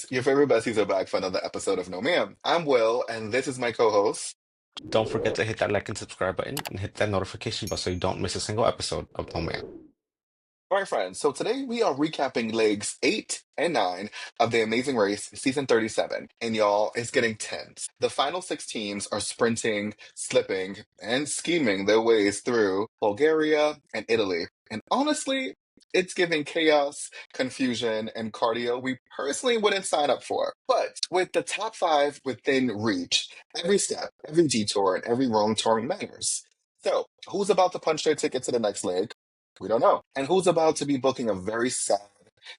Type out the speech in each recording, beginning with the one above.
Your favorite besties are back for another episode of No Ma'am. I'm Will, and this is my co-host. Don't forget to hit that like and subscribe button and hit that notification bell so you don't miss a single episode of No Man. All right, friends. So today we are recapping legs 8 and 9 of the Amazing Race season 37. And y'all, it's getting tense. The final six teams are sprinting, slipping, and scheming their ways through Bulgaria and Italy. And honestly, it's giving chaos, confusion, and cardio we personally wouldn't sign up for. But with the top five within reach, every step, every detour, and every wrong turn matters. So, who's about to punch their ticket to the next leg? We don't know. And who's about to be booking a very sad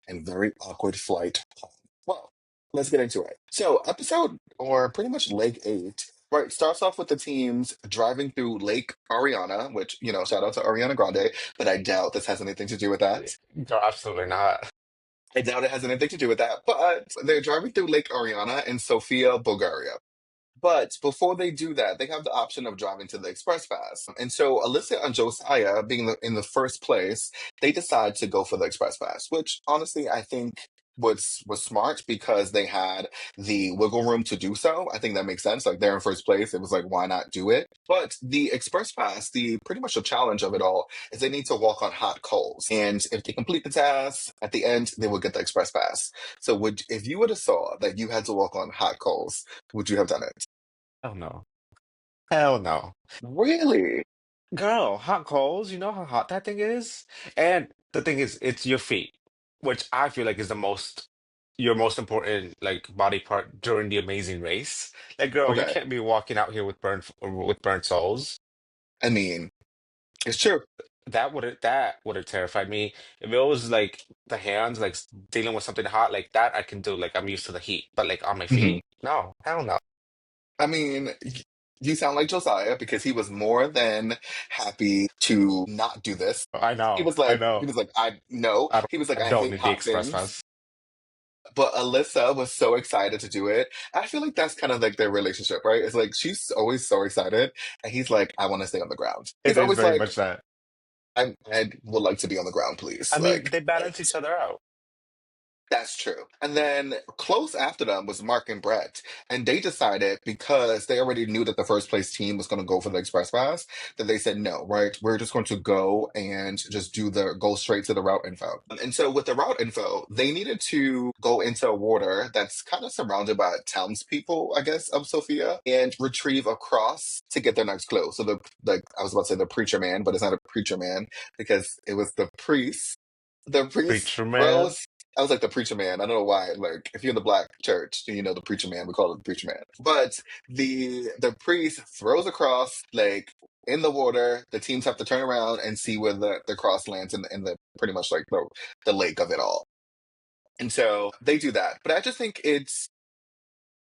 and very awkward flight home? Well, let's get into it. So, episode, or pretty much leg 8, right, starts off with the teams driving through Lake Ariana, which, shout out to Ariana Grande, but I doubt this has anything to do with that. No, absolutely not. I doubt it has anything to do with that, but they're driving through Lake Ariana in Sofia, Bulgaria. But before they do that, they have the option of driving to the Express Pass. And so Alyssa and Josiah, being in the first place, they decide to go for the Express Pass, which honestly I think was smart because they had the wiggle room to do so. I think that makes sense. Like they're in first place, it was like why not do it? But the Express Pass, the pretty much the challenge of it all is they need to walk on hot coals, and if they complete the task at the end, they will get the Express Pass. So would if you would have saw that you had to walk on hot coals, would you have done it? Hell no. Hell no. Really? Girl, hot coals, you know how hot that thing is? And the thing is, it's your feet, which I feel like is your most important like body part during the amazing race. Like, girl, you Okay. can't be walking out here with burnt soles. I mean, it's true. That would have terrified me. If it was like the hands, like dealing with something hot like that, I can do. Like I'm used to the heat, but like on my hmm feet, no, hell no. I mean, you sound like Josiah because he was more than happy to not do this. I He know, was I like, he know. was like, I no. I don't, He was like, I I don't hate need the hot express things. pass. But Alyssa was so excited to do it. I feel like that's kind of like their relationship, right? It's like she's always so excited, and he's like, I want to stay on the ground. It He's is always very like, much that. I would like to be on the ground, please. I mean, Like, they balance each other out. that's true. And then close after them was Mark and Brett. And they decided because they already knew that the first place team was going to go for the Express Pass, that they said, no, right? We're just going to go and just go straight to the route info. And so with the route info, they needed to go into a water that's kind of surrounded by townspeople, I guess, of Sofia and retrieve a cross to get their next clue. So like I was about to say the preacher man, but it's not a preacher man because it was the priest. The priest Preacher man. throws I was like the preacher man. I don't know why. Like, if you're in the black church, then you know the preacher man. We call it the preacher man. But the priest throws a cross like in the water. The teams have to turn around and see where the cross lands in the pretty much like the lake of it all. And so they do that. But I just think it's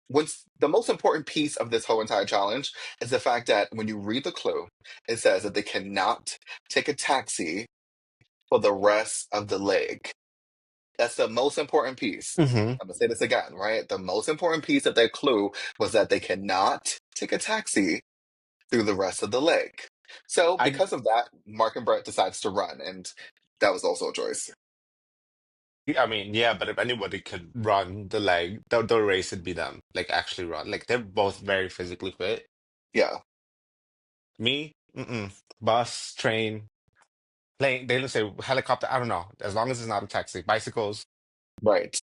what's the most important piece of this whole entire challenge is the fact that when you read the clue, it says that they cannot take a taxi for the rest of the leg. That's the most important piece. Hmm. I'm gonna say this again, right? The most important piece of their clue was that they cannot take a taxi through the rest of the lake. So, I, because of that, Mark and Brett decides to run, and that was also a choice. I mean, yeah, but if anybody could run the leg, the race would be them. Like actually run. Like they're both very physically fit. Yeah, Me, mm-mm. Bus, train, plane. They don't say helicopter. I don't know. As long as it's not a taxi. Bicycles. right.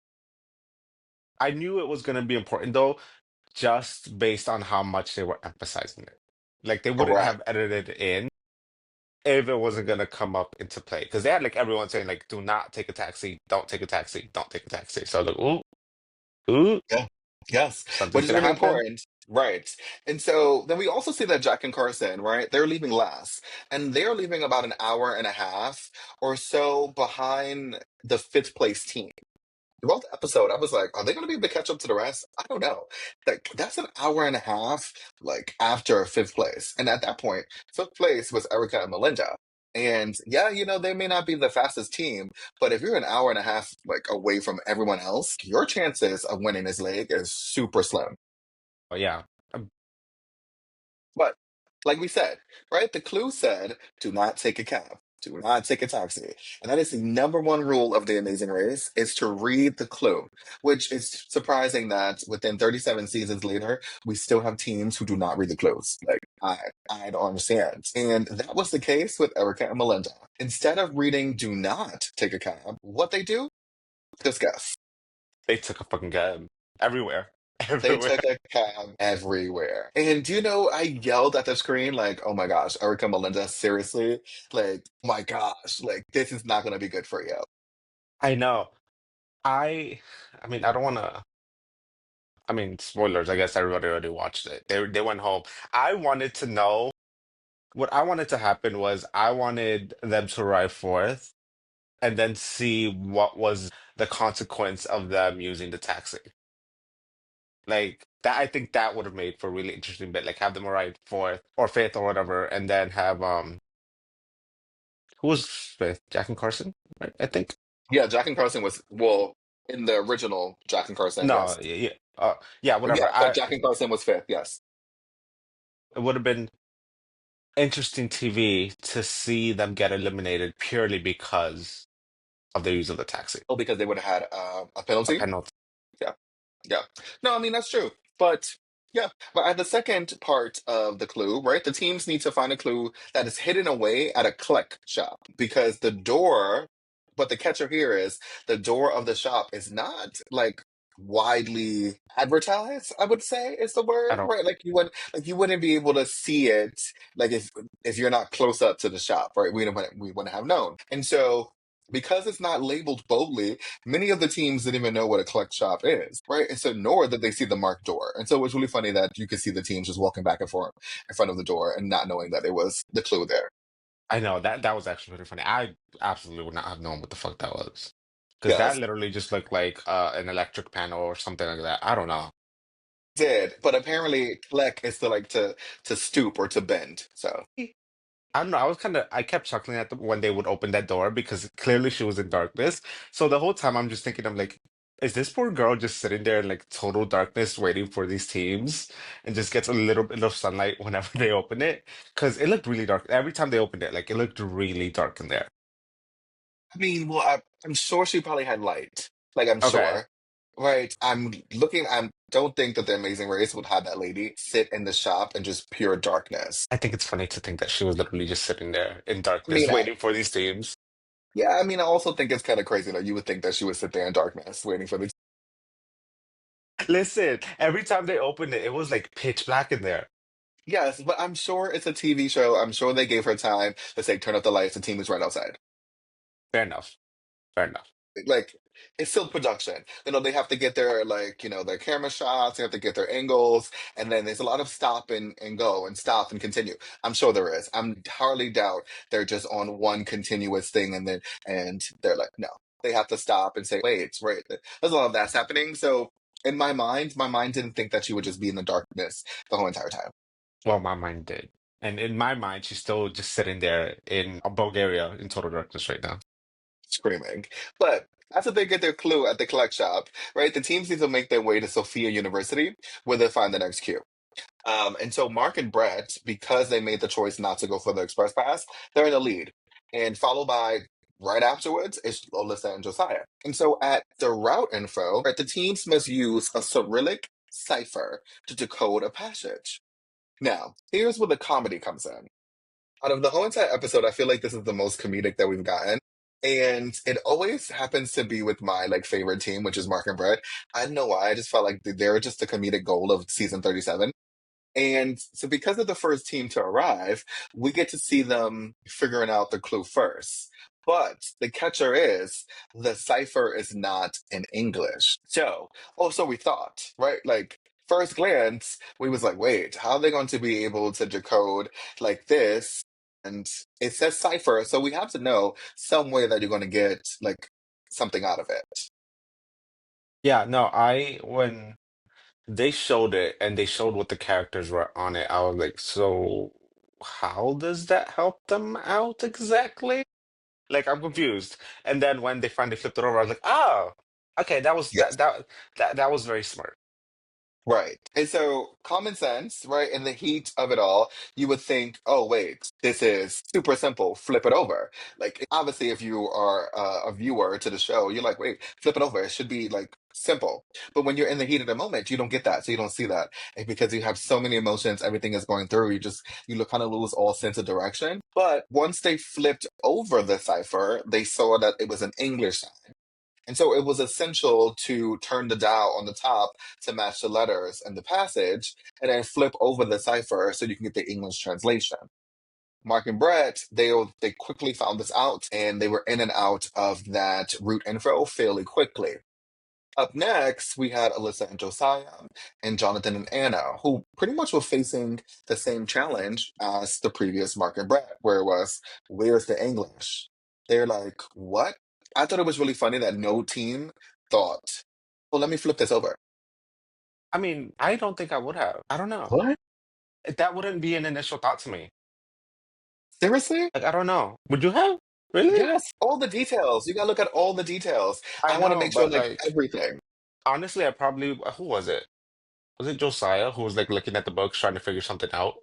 I knew it was going to be important though, just based on how much they were emphasizing it. Like they wouldn't Correct. have edited it in if it wasn't going to come up into play. Because they had like everyone saying like, "Do not take a taxi. Don't take a taxi. Don't take a taxi." So I was like, "Ooh, ooh, Yeah. Yes. Which something's is gonna really happen." important. Right. And so then we also see that Jack and Carson, right? They're leaving last. And they're leaving about an hour and a half or so behind the fifth place team. Throughout the episode, I was like, are they going to be able to catch up to the rest? I don't know. Like, that's an hour and a half, like, after fifth place. And at that point, fifth place was Erica and Melinda. And yeah, they may not be the fastest team, but if you're an hour and a half, like, away from everyone else, your chances of winning this leg is super slim. But yeah, um, But like we said, right? The clue said, do not take a cab. do not take a taxi. And that is the number one rule of the Amazing Race is to read the clue, which is surprising that within 37 seasons later, we still have teams who do not read the clues. Like, I don't understand. And that was the case with Erica and Melinda. Instead of reading do not take a cab, what they do? Just guess. They took a fucking cab everywhere. They Everywhere. took a cab everywhere. And do you know, I yelled at the screen, like, oh my gosh, Erica Melinda, seriously? Like, oh my gosh, like, this is not going to be good for you. I know. I I mean, I don't want to. I mean, spoilers. I guess everybody already watched it. They went home. I wanted to know what I wanted to happen was I wanted them to arrive fourth and then see what was the consequence of them using the taxi. Like that, I think that would have made for a really interesting bit. Like have them arrive fourth or fifth or whatever, and then have who was fifth? Jack and Carson, right? I think. Yeah, Jack and Carson was, well, in the original Jack and Carson, yes. No, yeah, yeah, Yeah, whatever. but Jack and Carson was fifth, yes. It would have been interesting TV to see them get eliminated purely because of the use of the taxi. Oh, because they would have had a A penalty? penalty. Yeah. Yeah. No, I mean, that's true. But yeah, but at the second part of the clue, right, the teams need to find a clue that is hidden away at a click shop because the door, but the catcher here is the door of the shop is not like widely advertised, I would say is the I word, don't. right? Like you wouldn't be able to see it like if you're not close up to the shop, right? We wouldn't have known. And so because it's not labeled boldly, many of the teams didn't even know what a collect shop is, right? And so, nor did they see the marked door. And so, it was really funny that you could see the teams just walking back and forth in front of the door and not knowing that it was the clue there. I know that was actually pretty funny. I absolutely would not have known what the fuck that was, because that Yes, literally just looked like an electric panel or something like that. I don't know. did. But apparently, collect is to like to stoop or to bend. So, I don't know. I kept chuckling at them when they would open that door because clearly she was in darkness. So the whole time I'm just thinking, I'm like, is this poor girl just sitting there in like total darkness waiting for these teams and just gets a little bit of sunlight whenever they open it? Because it looked really dark. Every time they opened it, like it looked really dark in there. I mean, well, I'm sure she probably had light. Like, I'm Okay. sure. Right. I'm looking, I don't think that the Amazing Race would have that lady sit in the shop in just pure darkness. I think it's funny to think that she was literally just sitting there in I darkness mean, waiting for these teams. yeah, I mean, I also think it's kind of crazy that you would think that she would sit there in darkness waiting for the. Listen, every time they opened it, it was like pitch black in there. Yes, but I'm sure it's a TV show. I'm sure they gave her time to say, turn off the lights, the team is right outside. Fair enough. Fair enough. Like, it's still production. You know, they have to get their, like, their camera shots, they have to get their angles, and then there's a lot of stop and go and stop and continue. I'm sure there is. I'm hardly doubt they're just on one continuous thing and they're like, no. They have to stop and say, wait, right. There's a lot of that's happening. So in my mind didn't think that she would just be in the darkness the whole entire time. Well, my mind did. And in my mind, she's still just sitting there in Bulgaria in total darkness right now. Screaming. But after they get their clue at the collect shop, right, the teams need to make their way to Sophia University where they find the next cue. And so Mark and Brett, because they made the choice not to go for the express pass, they're in the lead. And followed by right afterwards is Alyssa and Josiah. And so at the route info, right, the teams must use a Cyrillic cipher to decode a passage. Now, here's where the comedy comes in. Out of the whole entire episode, I feel like this is the most comedic that we've gotten. And it always happens to be with my like favorite team, which is Mark and Brett. I don't know why. I just felt like they're just the comedic gold of season 37. And so, because of the first team to arrive, we get to see them figuring out the clue first. But the catcher is the cipher is not in English. So, so we thought, right? Like, first glance, we was like, wait, how are they going to be able to decode like this? And it says cipher, so we have to know some way that you're going to get like something out of it. Yeah, no, when they showed it and they showed what the characters were on it, I was like, so how does that help them out exactly? Like, I'm confused. And then when they finally flipped it over, I was like, oh, okay, that was Yes. that was very smart. Right. And so, common sense, right? In the heat of it all, you would think, oh, wait, this is super simple. Flip it over. Like, obviously, if you are a viewer to the show, you're like, wait, flip it over. It should be like simple. But when you're in the heat of the moment, you don't get that. So, you don't see that. And because you have so many emotions, everything is going through, you kind of lose all sense of direction. But once they flipped over the cipher, they saw that it was an English. And so it was essential to turn the dial on the top to match the letters and the passage, and then flip over the cipher so you can get the English translation. Mark and Brett, they quickly found this out, and they were in and out of that route info fairly quickly. Up next, we had Alyssa and Josiah, and Jonathan and Anna, who pretty much were facing the same challenge as the previous Mark and Brett, where it was, where's the English? They're like, what? I thought it was really funny that no team thought, well, let me flip this over. I mean, I don't think I would have. I don't know. What? That wouldn't be an initial thought to me. Seriously? Like, I don't know. Would you have? Really? Yes, all the details. You gotta look at all the details. I I want to know, make sure, but like, like, everything. honestly, I probably, who was it? Was it Josiah who was like looking at the books trying to figure something out?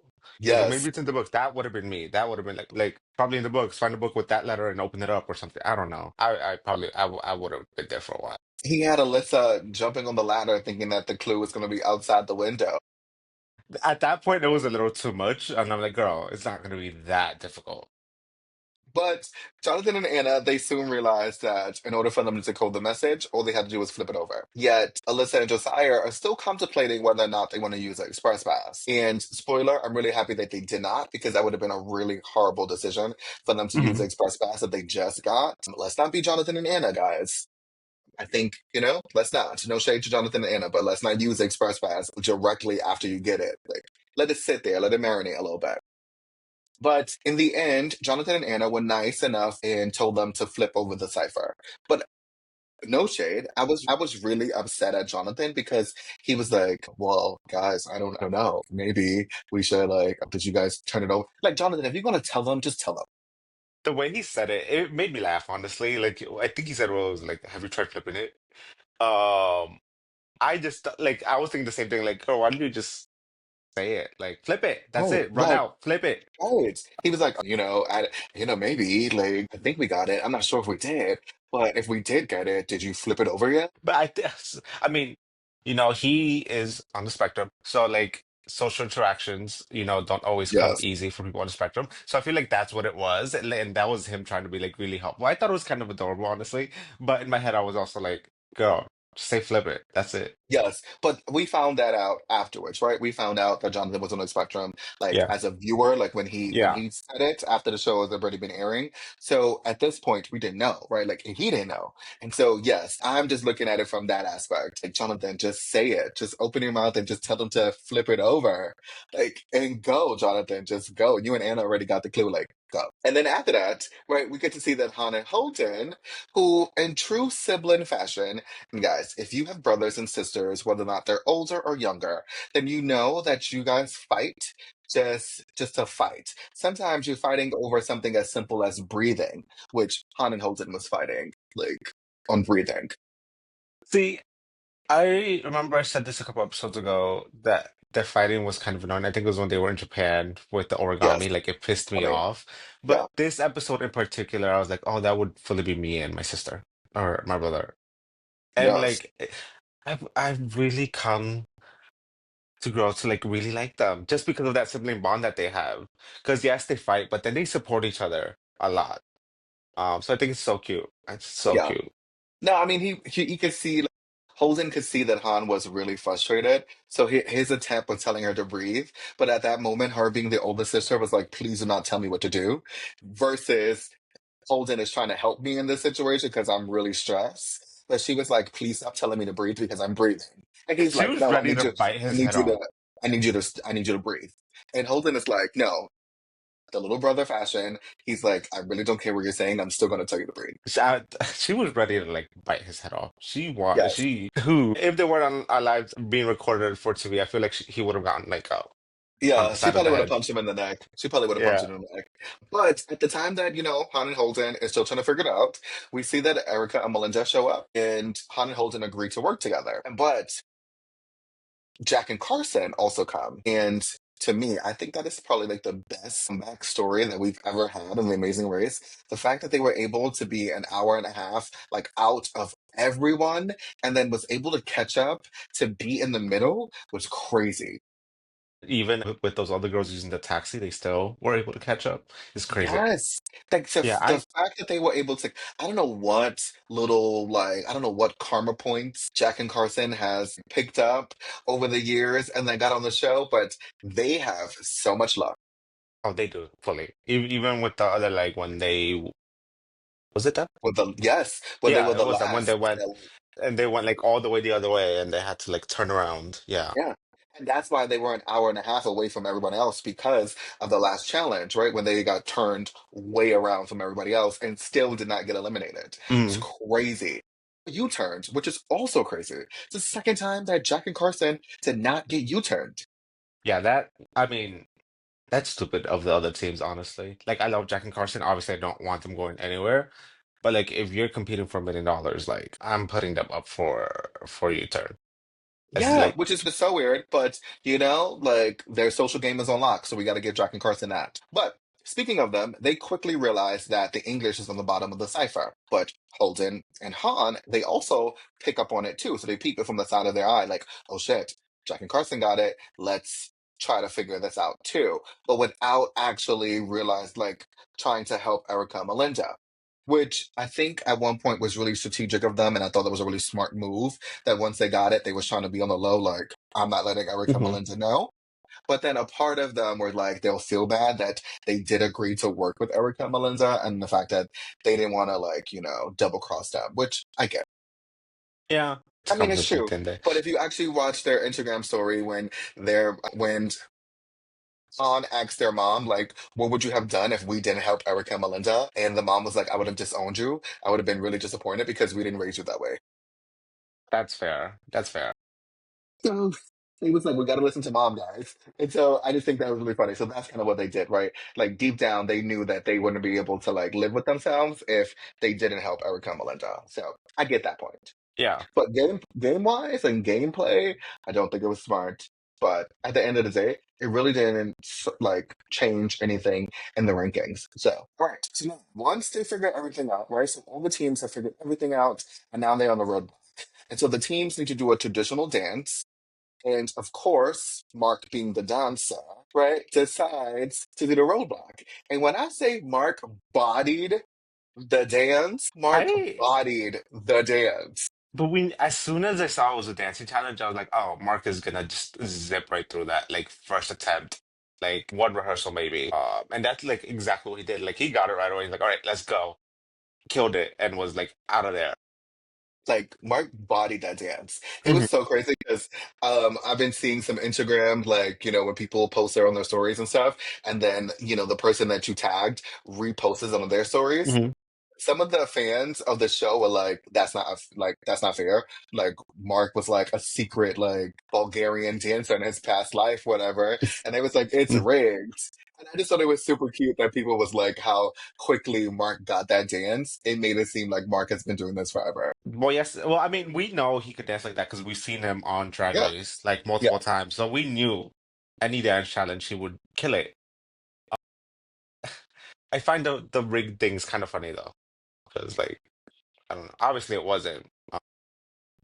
He was like, Yes, maybe it's in the books. That would have been me. That would have been like probably in the books. Find a book with that letter and open it up or something. I don't know. I probably I would have been there for a while. he had Alyssa jumping on the ladder thinking that the clue was going to be outside the window. At that point, it was a little too much, and I'm like, girl, it's not gonna be that difficult. But Jonathan and Anna, they soon realized that in order for them to decode the message, all they had to do was flip it over. Yet Alyssa and Josiah are still contemplating whether or not they want to use an express pass. And spoiler, I'm really happy that they did not, because that would have been a really horrible decision for them to use the Mhm. express pass that they just got. Let's not be Jonathan and Anna, guys. I think, let's not. No shade to Jonathan and Anna, but let's not use the express pass directly after you get it. Like, let it sit there, let it marinate a little bit. But in the end, Jonathan and Anna were nice enough and told them to flip over the cipher. But no shade. I was really upset at Jonathan because he was like, "Well, guys, I don't know. Maybe we should did you guys turn it over?" Like, Jonathan, if you're gonna tell them, just tell them. The way he said it, it made me laugh, honestly. Like I think he said, well, it was like, have you tried flipping it? Um, I just like I was thinking the same thing, like, oh, why don't you just say it? Like, flip it. That's Oh, it. Run right, out, flip it. right. He was like, maybe I think we got it. I'm not sure if we did, but if we did get it, did you flip it over yet? But I mean, he is on the spectrum, so like social interactions, don't always come Yes. easy for people on the spectrum. So I feel like that's what it was, and that was him trying to be like really helpful. I thought it was kind of adorable, honestly, but in my head, I was also like, girl, just say flip it. That's it. Yes, but we found that out afterwards, right? We found out that Jonathan was on the spectrum, like Yeah, as a viewer, like when yeah. he said it after the show has already been airing. So at this point, we didn't know, right? Like he didn't know, and so yes, I'm just looking at it from that aspect. Like, Jonathan, just say it, just open your mouth and just tell them to flip it over, like, and go, Jonathan, just go. You and Anna already got the clue, like, go. And then after that, right, we get to see that Han and Holden, who in true sibling fashion. And guys, if you have brothers and sisters, whether or not they're older or younger, then you know that you guys fight just to fight. Sometimes you're fighting over something as simple as breathing, which Han and Holden was fighting, like, on breathing. See, I remember I said this a couple episodes ago that their fighting was kind of annoying. I think it was when they were in Japan with the Yes, origami. Like it pissed me funny. off. Yeah, But this episode in particular, I was like, oh, that would fully be me and my sister or my brother. And yes, like I've really come to grow to like really like them just because of that sibling bond that they have. Because yes, they fight, but then they support each other a lot. So I think it's so cute. It's so yeah. cute. No, I mean he could see, like, Holden could see that Han was really frustrated, so his attempt was telling her to breathe. But at that moment, her being the older sister was like, "Please do not tell me what to do," versus Holden is trying to help me in this situation because I'm really stressed. But she was like, "Please stop telling me to breathe because I'm breathing." And he's She like, was "No, ready to bite I his need head you off. to, I need you to breathe." And Holden is like, "No." The little brother fashion. He's like, "I really don't care what you're saying. I'm still going to tell you to breathe." She was ready to like bite his head off. Yes. She who if they weren't on our lives being recorded for TV, I feel like he would have gotten like on Yeah, the she side of the probably would have head. punched him in the neck. She probably would have punched Yeah. him in the neck. But at the time that, Han and Holden is still trying to figure it out, we see that Erica and Melinda show up and Han and Holden agree to work together. But Jack and Carson also come. And to me, I think that is probably like the best comeback story that we've ever had in the Amazing Race. The fact that they were able to be an hour and a half like out of everyone and then was able to catch up to be in the middle was crazy. Even with those other girls using the taxi, they still were able to catch up. It's crazy. Yes. Like Yeah, the I fact that they were able to, I don't know what little, like, I don't know what karma points Jack and Carson has picked up over the years and then got on the show, but they have so much luck oh they do fully. Even with the other like when they was it that? with the, yes, when they were Yeah, it the was that when they last. went and they went like all the way the other way and they had to like turn around. Yeah. Yeah. And that's why they were an hour and a half away from everyone else because of the last challenge, right? When they got turned way around from everybody else and still did not get eliminated. It's Mhm. crazy. U-turned, which is also crazy. It's the second time that Jack and Carson did not get U-turned. Yeah, that I mean that's stupid of the other teams, honestly. Like I love Jack and Carson. Obviously, I don't want them going anywhere. But like if you're competing for $1 million, like I'm putting them up for U-turn. It's Yeah, like which is just so weird, but like their social game is on lock, so we got to give Jack and Carson that. But speaking of them, they quickly realize that the English is on the bottom of the cipher. But Holden and Han, they also pick up on it too, so they peep it from the side of their eye, like, oh shit, Jack and Carson got it. Let's try to figure this out too, but without actually realize like trying to help Erica Melinda. Which I think at one point was really strategic of them, and I thought that was a really smart move that once they got it, they was trying to be on the low, like, I'm not letting Erica Mhm. Melinda know. But then a part of them were like, they'll feel bad that they did agree to work with Erica Melinda and the fact that they didn't want to, like, double cross them, which I get. Yeah, it I mean, comes it's with it, true. didn't they? But if you actually watch their Instagram story when on asked their mom, like, what would you have done if we didn't help Erica Melinda? And the mom was like, I would have disowned you. I would have been really disappointed because we didn't raise you that way. That's fair. That's fair. So he was like, we got to listen to mom, guys. And so I just think that was really funny. So that's kind of what they did, right? Like deep down, they knew that they wouldn't be able to like live with themselves if they didn't help Erica Melinda. So I get that point. Yeah, But game wise and gameplay, I don't think it was smart. But at the end of the day, it really didn't like change anything in the rankings. So, all right. So now, once they figure everything out, right? So all the teams have figured everything out, and now they're on the road. And so the teams need to do a traditional dance. And of course, Mark, being the dancer, right, decides to do the roadblock. And when I say Mark bodied the dance, Mark I. bodied the dance. But as soon as I saw it was a dancing challenge, I was like, oh, Mark is gonna just zip right through that, like first attempt, like one rehearsal maybe. And that's like exactly what he did. Like he got it right away. He's like, all right, let's go. Killed it and was like out of there. Like Mark bodied that dance. It Mhm. was so crazy because I've been seeing some Instagram, like, when people post their on their stories and stuff, and then, the person that you tagged reposts it on their stories. Mhm. Some of the fans of the show were like, that's not fair. Like Mark was like a secret like Bulgarian dancer in his past life, whatever. And they was like, it's rigged. And I just thought it was super cute that people was like how quickly Mark got that dance. It made it seem like Mark has been doing this forever. Well, yes. Well, I mean, we know he could dance like that because we've seen him on Drag Yeah. Race like Yeah. multiple times. So we knew any dance challenge he would kill it. I find the rig things kind of funny though, because like I don't know. Obviously, it wasn't.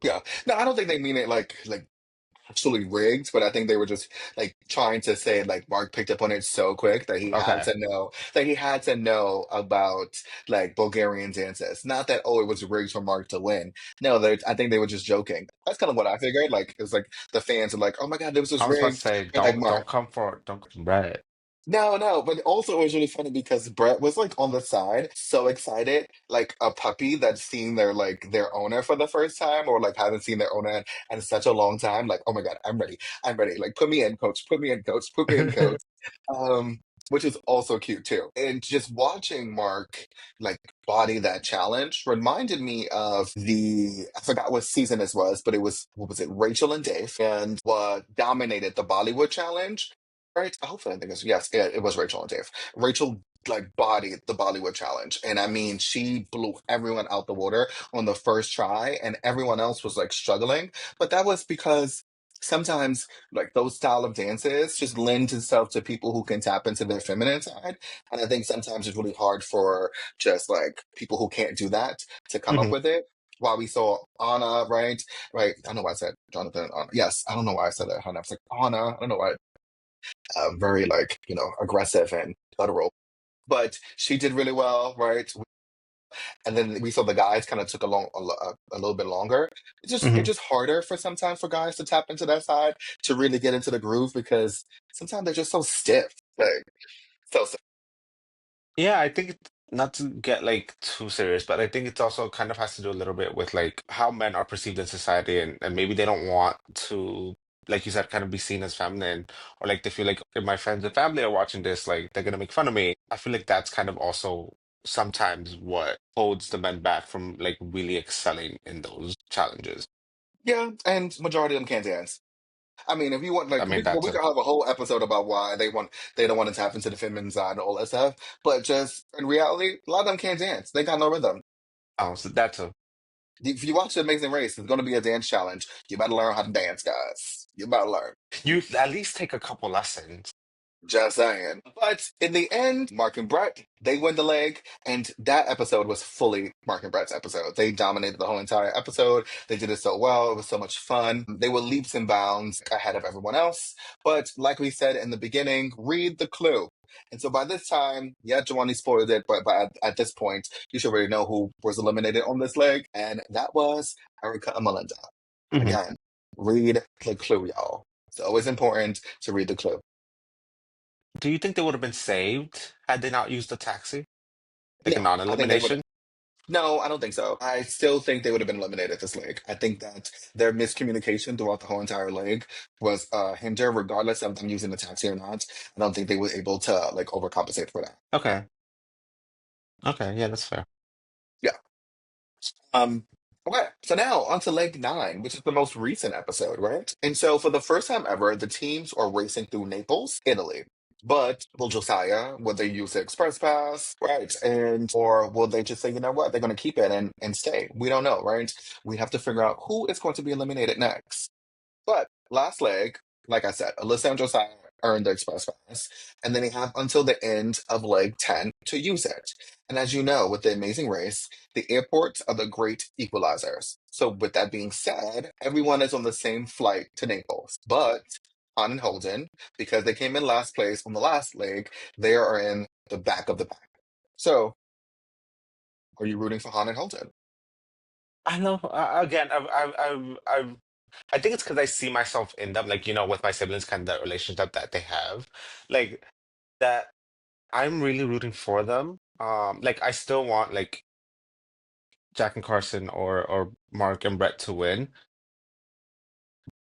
Yeah. No, I don't think they mean it like actually rigged, but I think they were just like trying to say like Mark picked up on it so quick Okay. that he had to know about like Bulgarian dances. Not that it was rigged for Mark to win. No, I think they were just joking. That's kind of what I figured. Like it was like the fans are like, oh my god, this I was was about to rigged. say, And like don't Mark. come for don't right. No, no, but also it was really funny because Brett was like on the side, so excited, like a puppy that's seeing their owner for the first time, or like haven't seen their owner in such a long time. Like, oh my God, I'm ready. Like, put me in, coach, put me in, coach, put me in, coach. Which is also cute too. And just watching Mark like body that challenge reminded me of I forgot what season this was, but it was, what was it, Rachel and Dave, and what dominated the Bollywood challenge. Right? Hopefully, I think it's, yes, yeah, it was Rachel and Dave. Rachel like bodied the Bollywood challenge. And I mean, she blew everyone out the water on the first try, and everyone else was like struggling. But that was because sometimes like those style of dances just lend itself to people who can tap into their feminine side. And I think sometimes it's really hard for just like people who can't do that to come up Hmm. with it. While we saw Anna, right? Right. I don't know why I said Jonathan. Yes, I don't know why I said that. I was like Anna. I don't know why. Very like, aggressive and guttural. But she did really well, right? And then we saw the guys kind of took a little bit longer. It's Hmm. just harder for sometimes for guys to tap into that side to really get into the groove because sometimes they're just so stiff. Like so stiff. Yeah, I think not to get like too serious, but I think it's also kind of has to do a little bit with like how men are perceived in society, and maybe they don't want to, like you said, kind of be seen as feminine, or like they feel like if my friends and family are watching this, like they're gonna make fun of me. I feel like that's kind of also sometimes what holds the men back from like really excelling in those challenges. Yeah, and majority of them can't dance. I mean, if you want, I like, mean, well, that's we a could have a whole episode about why they don't want to tap into the feminine side and all that stuff. But just in reality, a lot of them can't dance. They got no rhythm. so that's a If you watch the Amazing Race, it's going to be a dance challenge. You better learn how to dance, guys. You better learn. you at least take a couple lessons. Just saying. But in the end, Mark and Brett, they win the leg. And that episode was fully Mark and Brett's episode. They dominated the whole entire episode. They did it so well. It was so much fun. They were leaps and bounds ahead of everyone else. But like we said in the beginning, read the clue. And so by this time, yeah, Giovanni spoiled it, but at this point, you should already know who was eliminated on this leg. And that was Erica and Melinda. Hmm. Again, read the clue, y'all. It's always important to read the clue. Do you think they would have been saved had they not used the taxi? Like a No, I think they would. non-elimination? No, I don't think so. I still think they would have been eliminated this league. I think that their miscommunication throughout the whole entire league was hinder, regardless of them using the taxi or not. I don't think they were able to like overcompensate for that. Okay. Okay. Yeah, that's fair. Yeah. Um, okay, so now on to leg nine, which is the most recent episode, right? And so for the first time ever, the teams are racing through Naples, Italy. But will Josiah, will they use the express pass, right? And or will they just say, you know what, they're gonna keep it and stay? We don't know, right? We have to figure out who is going to be eliminated next. But last leg, like I said, Alyssa and Josiah earned the express pass, and then they have until the end of leg 10 to use it. And as you know, with the Amazing Race, the airports are the great equalizers. So with that being said, everyone is on the same flight to Naples. But Han and Holden, because they came in last place on the last leg, they are in the back of the pack. So are you rooting for Han and Holden? I know. Again, I think it's because I see myself in them, like, with my siblings, kind of that relationship that they have, like that. I'm really rooting for them. Like I still want like Jack and Carson or Mark and Brett to win,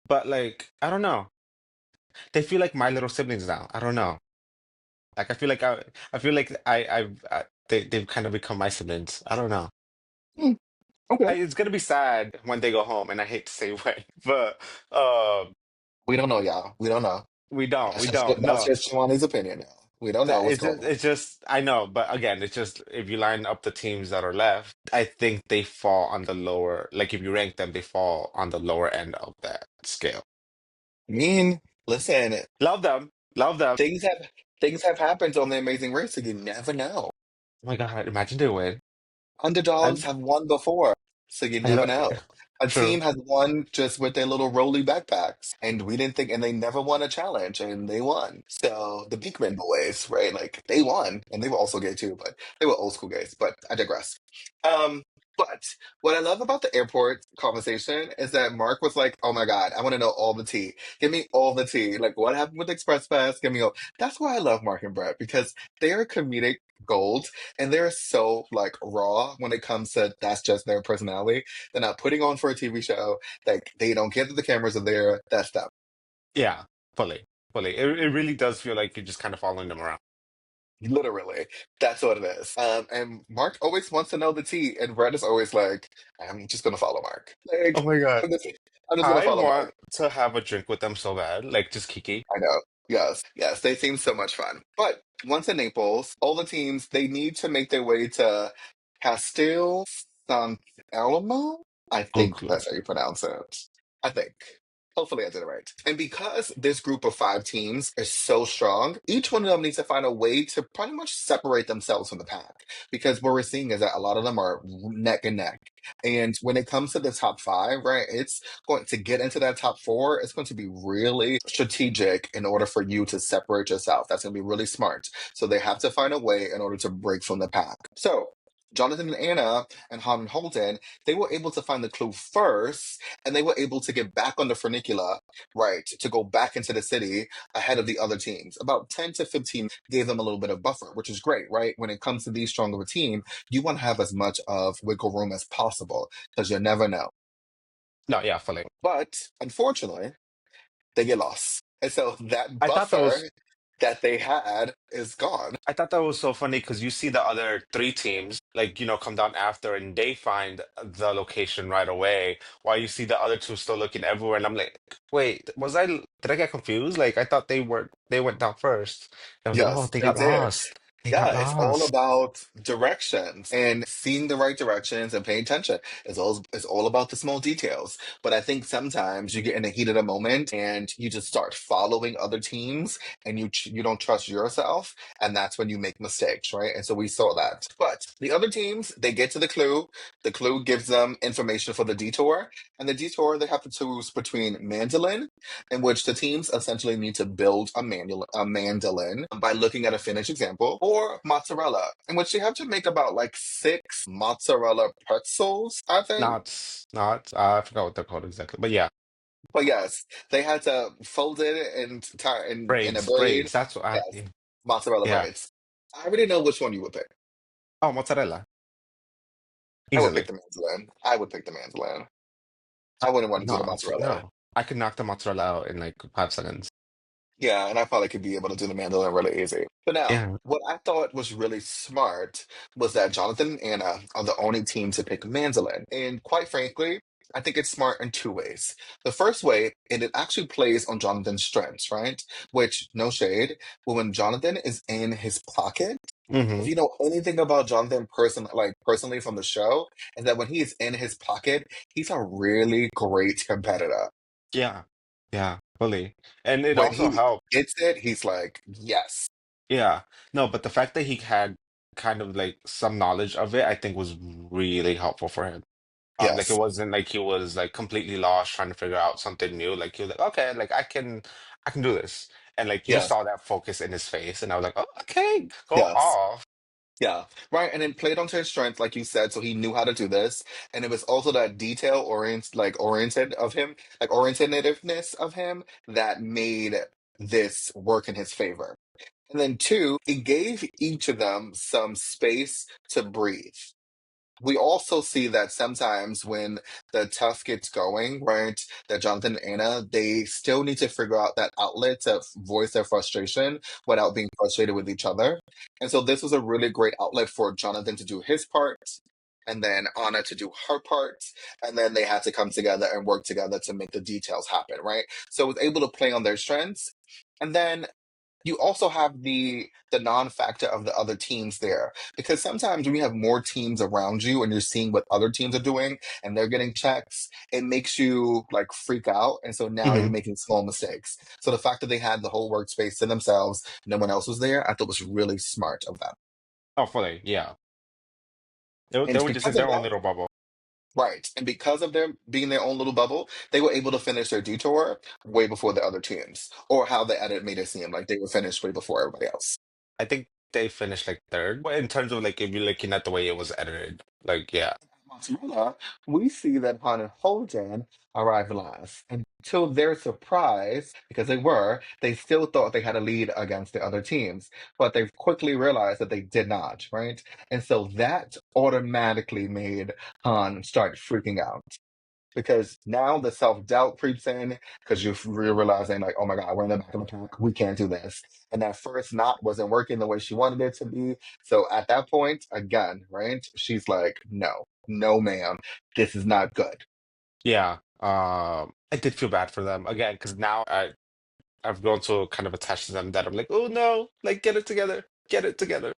but like I don't know. They feel like my little siblings now. I don't know. Like I feel like they've kind of become my siblings. I don't know. Hmm, okay. It's gonna be sad when they go home, and I hate to say when, but We don't know, y'all. We don't know. we don't. That's No, just Shawani's opinion now. We don't know that what's going on. it's just I know, but again, it's just if you line up the teams that are left, I think they fall on the lower. Like if you rank them, they fall on the lower end of that scale. I mean, listen, Love them, love them. things have things have happened on the Amazing Race, so you never know. Oh my God, imagine they win. Underdogs I have won before, so you I never love know. A true. team has won just with their little rolly backpacks, and we didn't think, and they never won a challenge, and they won. So the Beekman boys, right? Like they won, and they were also gay too, but they were old school gays. But I digress. Um, but what I love about the airport conversation is that Mark was like, "Oh my God, I want to know all the tea. Give me all the tea. Like what happened with Express Pass? Give me all." That's why I love Mark and Brett because they are comedic gold and they're so like raw when it comes to that's just their personality. They're not putting on for a TV show. Like they don't care that the cameras are there. That's them. Yeah, fully, fully. It really does feel like you're just kind of following them around. Literally, that's what it is. And Mark always wants to know the tea, and Brett is always like, "I'm just gonna follow Mark. Oh Like, my God. I'm just gonna I follow Mark." want to have a drink with them so bad, like just Kiki. I know. Yes, yes, they seem so much fun. But once in Naples, all the teams they need to make their way to Castel San Elmo. I Oh, think that's how you pronounce it. I think. Hopefully I did it right. And because this group of five teams is so strong, each one of them needs to find a way to pretty much separate themselves from the pack. Because what we're seeing is that a lot of them are neck and neck. And when it comes to the top five, right, it's going to get into that top four. It's going to be really strategic in order for you to separate yourself. That's going to be really smart. So they have to find a way in order to break from the pack. So Jonathan and Anna and Han and Holden, they were able to find the clue first, and they were able to get back on the funicular, right, to go back into the city ahead of the other teams. About 10 to 15 gave them a little bit of buffer, which is great, right? When it comes to these strong of a team, you want to have as much of wiggle room as possible because you never know. No, yeah, fully. But unfortunately, they get lost. And so that I thought that was buffer that they had is gone. I thought that was so funny because you see the other three teams, like, come down after and they find the location right away, while you see the other two still looking everywhere. And I'm like, wait, did I get confused? Like, I thought they went down first. I was like, oh, Yes, they they got did. lost. They got Yeah, it's all lost. about directions and seeing the right directions and paying attention. It's all about the small details. But I think sometimes you get in the heat of the moment and you just start following other teams and you don't trust yourself, and that's when you make mistakes, right? And so we saw that. But the other teams, they get to the clue. The clue gives them information for the detour, and the detour they have to choose between mandolin, in which the teams essentially need to build a mandolin by looking at a finished example, or mozzarella, in which they have to make about like six mozzarella pretzels, I think. I forgot what they're called exactly, but yeah, But yes, they had to fold it and tie in a braid. braids. That's what Yes, mozzarella yeah. braids. I already know which one you would pick. Oh, mozzarella, I would pick easily. the mandolin. I would pick the mandolin. I wouldn't want to do No, the mozzarella. no. I could knock the mozzarella out in like 5 seconds. Yeah, and I probably could be able to do the mandolin really easy. But now, Yeah. what I thought was really smart was that Jonathan and Anna are the only team to pick mandolin. And quite frankly, I think it's smart in two ways. The first way, and it actually plays on Jonathan's strengths, right? Which, no shade, but when Jonathan is in his pocket, if Hmm. you know anything about Jonathan personally from the show, is that when he is in his pocket, he's a really great competitor. Yeah. Yeah, fully. And it When also he helped. gets it, he's like, yes. Yeah. No, but the fact that he had kind of like some knowledge of it, I think was really helpful for him. Like it Yes, wasn't like he was like completely lost trying to figure out something new. Like he was like, okay, like I can do this. And like you yes, saw that focus in his face, and I was like, oh, okay, go yes, off. yeah, right. And then played onto his strength, like you said, so he knew how to do this. And it was also that orientativeness of him that made this work in his favor. And then two, it gave each of them some space to breathe. We also see that sometimes when the tough gets going, right, that Jonathan and Anna, they still need to figure out that outlet to voice their frustration without being frustrated with each other. And so this was a really great outlet for Jonathan to do his part, and then Anna to do her part, and then they had to come together and work together to make the details happen, right? So it was able to play on their strengths. And then you also have the non-factor of the other teams there, because sometimes when you have more teams around you and you're seeing what other teams are doing and they're getting checks, it makes you like freak out, and so now you're Hmm. making small mistakes. So the fact that they had the whole workspace to themselves, no one else was there, I thought was really smart of them. Oh, fully, yeah. They And were just in because of their own that, little bubble. right, and because of them being their own little bubble, they were able to finish their detour way before the other teams, or how the edit made it seem like they were finished way before everybody else. I think they finished like third. But in terms of like if you're looking at the way it was edited, like yeah. Mozzarella, we see that Han and Holden arrived last. And to their surprise, because they still thought they had a lead against the other teams, but they quickly realized that they did not, right? And so that automatically made Han start freaking out. Because now the self-doubt creeps in because you're realizing like, oh my God, we're in the back of the pack. We can't do this. And that first knot wasn't working the way she wanted it to be. So at that point, again, right? She's like, no, no, ma'am, this is not good. Yeah. I did feel bad for them again because now I've grown to kind of attach to them that I'm like, oh no, like get it together. Get it together.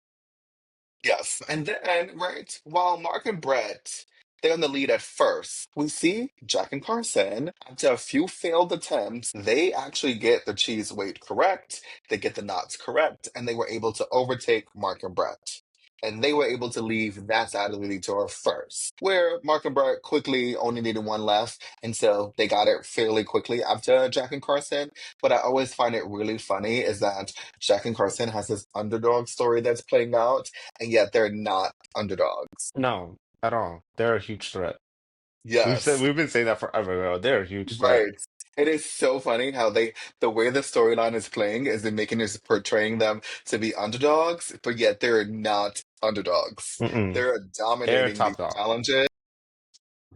Yes. And then, right, while Mark and Brett They're in the lead at first. We see Jack and Carson, after a few failed attempts, they actually get the cheese weight correct, they get the knots correct, and they were able to overtake Mark and Brett. And they were able to leave that side of the detour first, where Mark and Brett quickly only needed one left, and so they got it fairly quickly after Jack and Carson. But I always find it really funny is that Jack and Carson has this underdog story that's playing out, and yet they're not underdogs. No, at all. They're a huge threat. Yes, We've been saying that forever, girl. They're a huge threat. right. It is so funny how the way the storyline is playing is they're making us portraying them to be underdogs, but yet they're not underdogs. Mm-mm. They're They're dominating these top dog. challenges.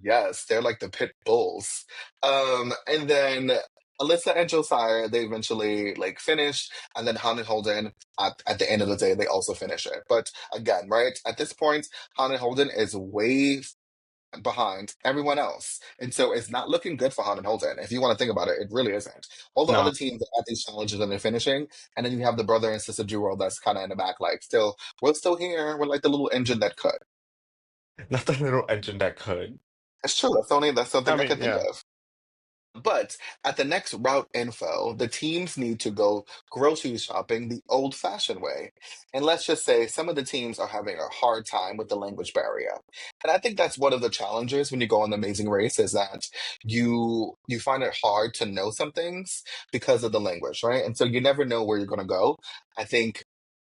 Yes, they're like the pit bulls. And then Alyssa and Josiah, they eventually like finish, and then Han and Holden at the end of the day, they also finish it. But again, right, at this point, Han and Holden is way behind everyone else. And so it's not looking good for Han and Holden. If you want to think about it, it really isn't. All the other No, teams are at these challenges and they're finishing, and then you have the brother and sister duo that's kind of in the back, like still, we're still here. We're like the little engine that could. not the little engine that could. It's true. That's I something I mean, can think yeah. of. But at the next route info, the teams need to go grocery shopping the old fashioned way. And let's just say some of the teams are having a hard time with the language barrier. And I think that's one of the challenges when you go on the Amazing Race is that you find it hard to know some things because of the language, right? And so you never know where you're gonna go. I think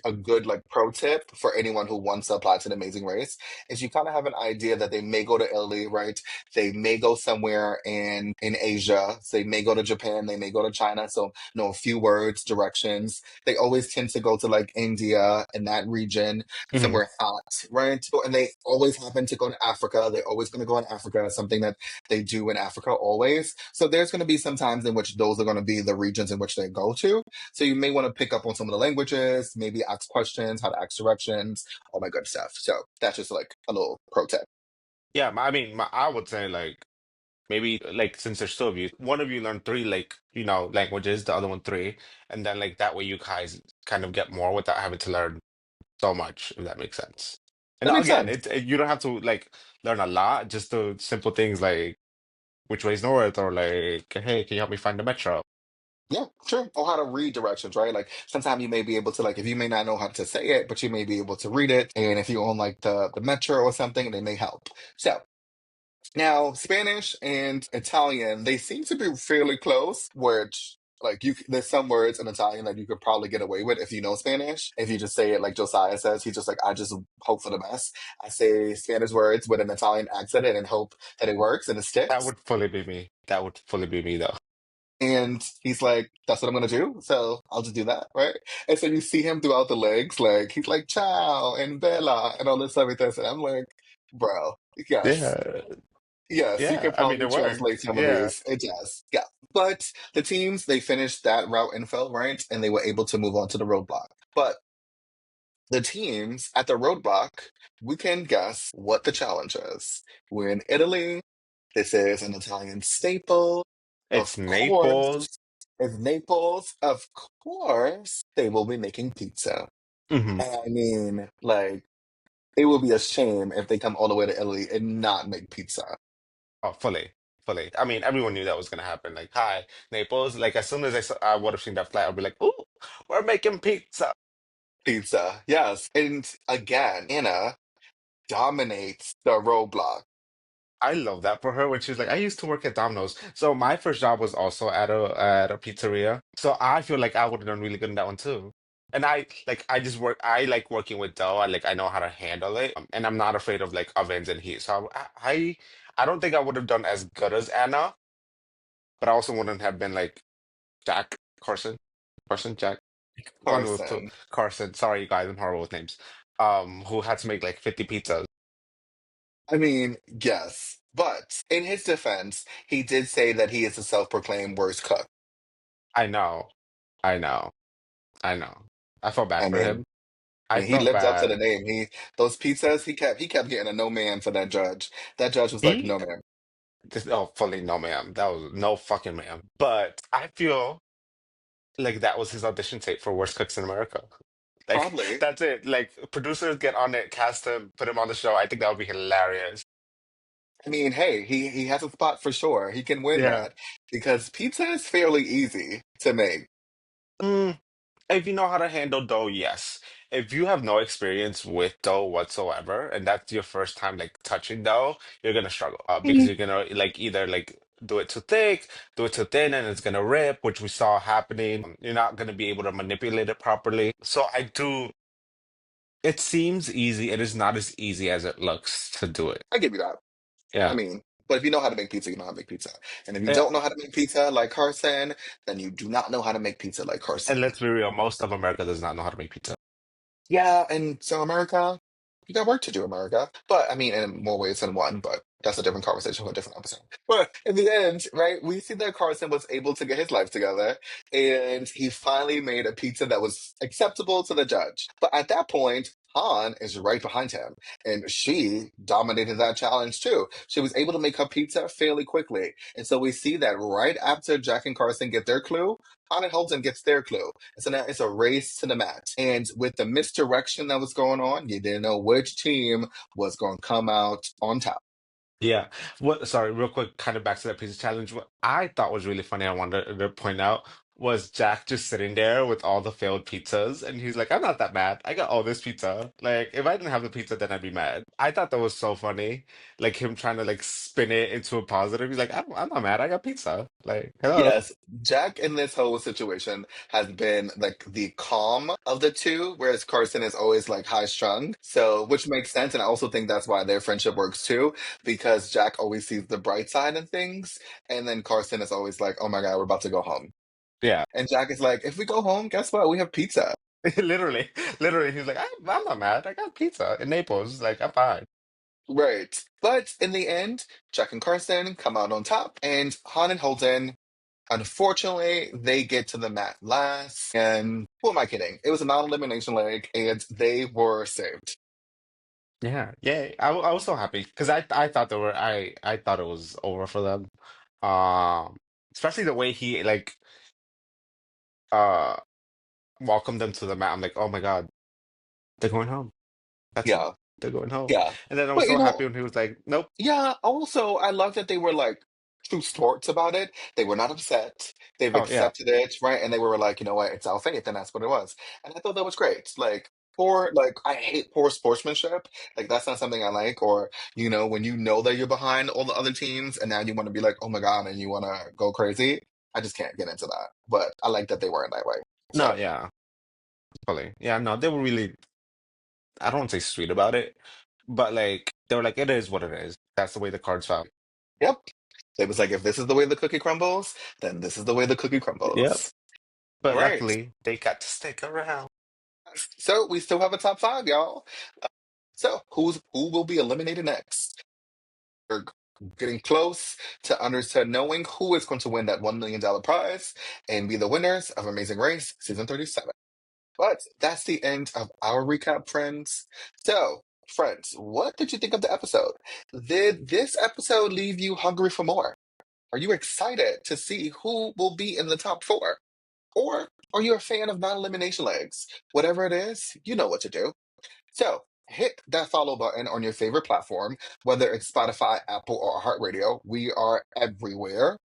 a good like pro tip for anyone who wants to apply to the Amazing Race is you kind of have an idea that they may go to Italy, right? They may go somewhere in Asia. So they may go to Japan. They may go to China. So know a few words, directions. They always tend to go to like India and that region, Hmm. somewhere hot, right? So, and they always happen to go to Africa. They're always going to go in Africa. Something that they do in Africa always. So there's going to be some times in which those are going to be the regions in which they go to. So you may want to pick up on some of the languages, maybe ask questions, how to ask directions, all that good stuff. So that's just like a little pro tip. Yeah, I mean, I would say like maybe like since there's two of you, one of you learn three like languages, the other one three, and then like that way you guys kind of get more without having to learn so much, if that makes sense. And That makes again, sense. you don't have to like learn a lot, just the simple things like which way's north or like, hey, can you help me find the metro? Yeah, sure. Or how to read directions, right? Like sometimes you may be able to like if you may not know how to say it, but you may be able to read it. And if you own like the metro or something, they may help. So now, Spanish and Italian, they seem to be fairly close, which like there's some words in Italian that you could probably get away with if you know Spanish. If you just say it like Josiah says, he's just like, I just hope for the best. I say Spanish words with an Italian accent and hope that it works and it That sticks. would fully be me. That would fully be me though. And he's like, that's what I'm gonna do. So I'll just do that, right? And so you see him throughout the legs, like he's like, ciao and bella and all this stuff like this. And I'm like, bro, yes. Yeah, Yes, you yeah. could I mean, probably it translate works. some of Yeah, these. It does. Yeah. But the teams, they finished that route info, right? And they were able to move on to the roadblock. But the teams at the roadblock, we can guess what the challenge is. We're in Italy. This is an Italian staple. it's Of course, Naples. it's Naples. Of course, they will be making pizza. Hmm. I mean, like, it would be a shame if they come all the way to Italy and not make pizza. Oh, fully, fully. I mean, everyone knew that was gonna happen. Like, hi, Naples. Like, as soon as I would have seen that flag, I'd be like, "Ooh, we're making pizza." Pizza, yes. And again, Anna dominates the roadblock. I love that for her when she was like, "I used to work at Domino's." So my first job was also at a pizzeria. So I feel like I would have done really good in that one too. And I just work. I like working with dough. I know how to handle it, and I'm not afraid of like ovens and heat. So I don't think I would have done as good as Anna, but I also wouldn't have been like Jack Carson, Jack. One with two Carson. Carson. Sorry, you guys, I'm horrible with names. Who had to make like 50 pizzas. I mean, yes. But in his defense, he did say that he is a self-proclaimed worst cook. I know, I know, I know. I felt bad I for him. mean, I he felt lived up to the bad. name. He those pizzas, he kept getting a no man for that judge. That judge was like, He no man. just oh fully no ma'am. That was no fucking ma'am. But I feel like that was his audition tape for Worst Cooks in America. Like Probably. that's it. Like producers get on it, cast him, put him on the show. I think that would be hilarious. I mean, hey, he has a spot for sure. He can win Yeah. that because pizza is fairly easy to make. Mm, if you know how to handle dough, yes. If you have no experience with dough whatsoever, and that's your first time like touching dough, you're gonna struggle because Mm. you're gonna like either like do it too thick, do it too thin, and it's gonna rip, which we saw happening. You're not gonna be able to manipulate it properly. So I do. It seems easy. It is not as easy as it looks to do it. I give you that. I Yeah. mean, but if you know how to make pizza, you know how to make pizza. And if you Yeah. don't know how to make pizza like Carson, then you do not know how to make pizza like And Carson. let's be real, most of America does not know how to make pizza. Yeah, and so America, you got work to do, America. But I mean, in more ways than one, but that's a different conversation for a different episode. But in the end, right, we see that Carson was able to get his life together and he finally made a pizza that was acceptable to the judge. But at that point, Han is right behind him, and she dominated that challenge too. She was able to make her pizza fairly quickly. And so we see that right after Jack and Carson get their clue, Han and Holden gets their clue. So now it's a race to the mat. And with the misdirection that was going on, you didn't know which team was going to come out on top. Yeah. What, sorry, real quick, kind of back to that pizza challenge. What I thought was really funny, I wanted to point out, was Jack just sitting there with all the failed pizzas, and he's like, I'm not that mad. I got all this pizza. Like, if I didn't have the pizza, then I'd be mad. I thought that was so funny. Like him trying to like spin it into a positive. He's like, I'm not mad. I got pizza. Like, hello. Yes, Jack in this whole situation has been like the calm of the two, whereas Carson is always like high strung. So, which makes sense. And I also think that's why their friendship works too, because Jack always sees the bright side of things. And then Carson is always like, oh my God, we're about to go home. Yeah. And Jack is like, if we go home, guess what? We have pizza. Literally, literally, he's like, I'm not mad. I got pizza in Naples. Like, I'm fine. Right. But in the end, Jack and Carson come out on top, and Han and Holden, unfortunately, they get to the mat last. And who am I kidding? It was a non-elimination leg, and they were saved. Yeah, yeah. I was so happy because I thought they were I thought it was over for them. Um, Especially the way he like uh welcomed them to the mat. I'm like, oh my God, they're going home. That's it. Yeah, They're going home. yeah. And then I was But so happy when he was like, nope. yeah, also, I love that they were like true sports about it. They were not upset. They've Oh yeah, accepted it, right? And they were like, you know what, it's our fate, and that's what it was. And I thought that was great. Like, I hate poor sportsmanship. Like, that's not something I like. Or, when you know that you're behind all the other teams and now you want to be like, oh my God, and you want to go crazy. I just can't get into that. But I like that they were in that way. no, So, yeah, totally. Yeah, no, they were really. I don't want to say sweet about it, but like they were like, it is what it is. That's the way the cards fell. yep. It was like, if this is the way the cookie crumbles, then this is the way the cookie Yep. crumbles. All But right. luckily, they got to stick around. So we still have a top five, y'all. So who will be eliminated next? We're getting close to knowing who is going to win that $1 million prize and be the winners of Amazing Race season 37. But that's the end of our recap, friends. So, friends, what did you think of the episode? Did this episode leave you hungry for more? Are you excited to see who will be in the top four? Or are you a fan of non-elimination legs? Whatever it is, you know what to do. So hit that follow button on your favorite platform, whether it's Spotify, Apple, or iHeartRadio. We are everywhere.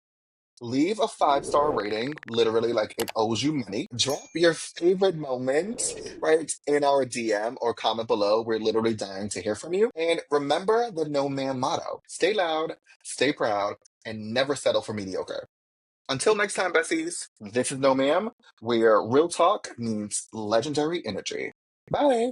Leave a 5-star rating, literally like it owes you money. Drop your favorite moment, right, in our DM or comment below. We're literally dying to hear from you. And remember the no man motto: stay loud, stay proud, and never settle for mediocre. Until next time, Bessies, this is No Ma'am, where real talk means legendary energy. Bye.